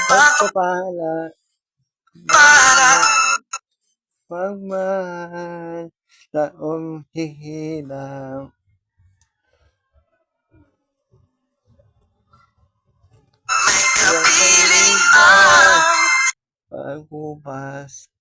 pagpapala, pagmahal, taong hihilaw. May kapiling ang Pagbukas,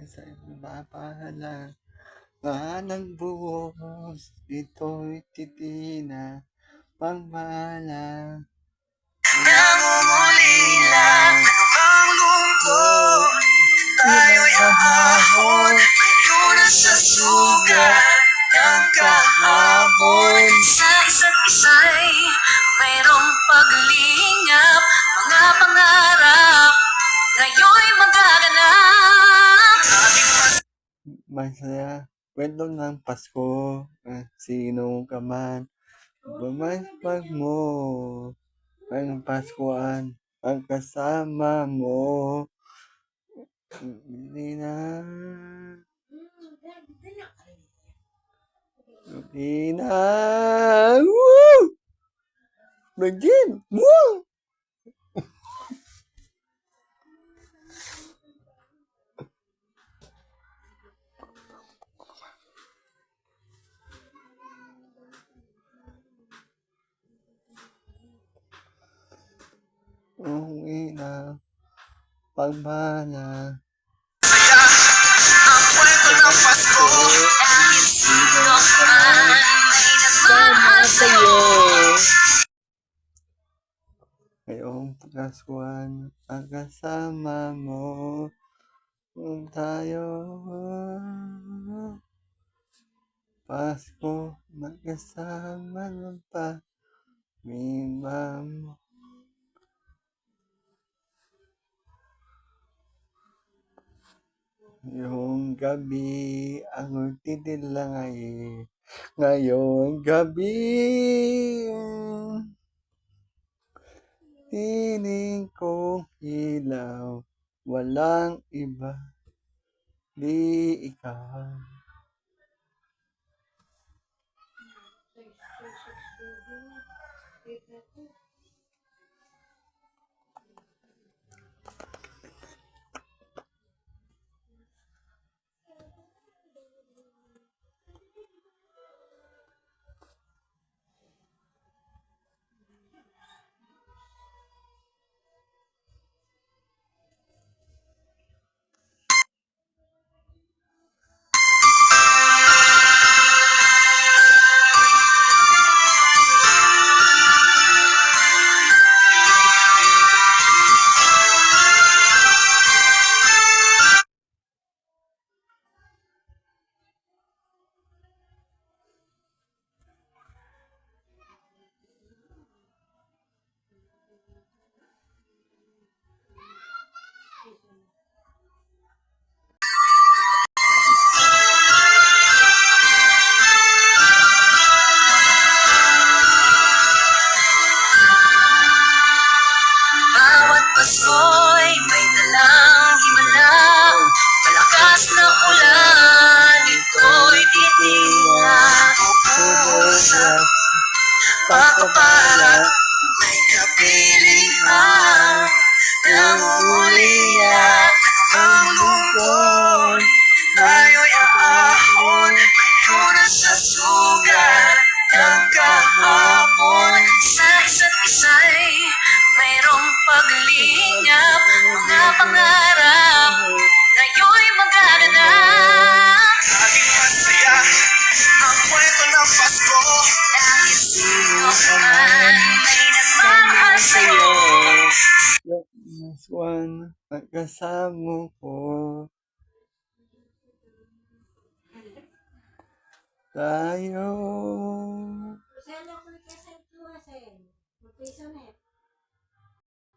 sa pagpapala, nagbuhos, ito'y titina, pagmala, namumulila. Ano bang lungkot? Tayo'y ahon, mayo na sa sugat ng kahapon. Sa isa't isa'y mayroong paglingap, mga pangarap ngayon'y magaganap. Ating masaya, kwento ng Pasko, sino ka man, bumaspag mo, ang Paskuan, ang kasama mo, hindi na, woo! Begin, woo! Uwi na, pagmana, saya, ang kwento ng Pasko. Dahil sino man ay nagmahal sa'yo. ngayong Paskuan, ang kasama mo, kung tayo, Pasko, magkasama ng pamilya mo. Ngayong gabi, ang titilangay, ngayong gabi, tining kong ilaw, walang iba, di ikaw. Bawat Pasko'y may dalang himala, malakas na ulan, ito'y titila. Pupusa, pagpapala, may kapiling ang namumulila. Ang lungkot, tayo'y aahon, mayo na sa sugat ng kahapon. Sa isa't isa'y mayroong paglingap, mga pangarap ngayon'y magaganap. Laging masaya ang kwento ng Pasko. Dahil sino man ay nagmahal sa'yo. Yung Paskuan, ang kasama ko, tayo. Sana ko kasi ito kasi. Magpiso na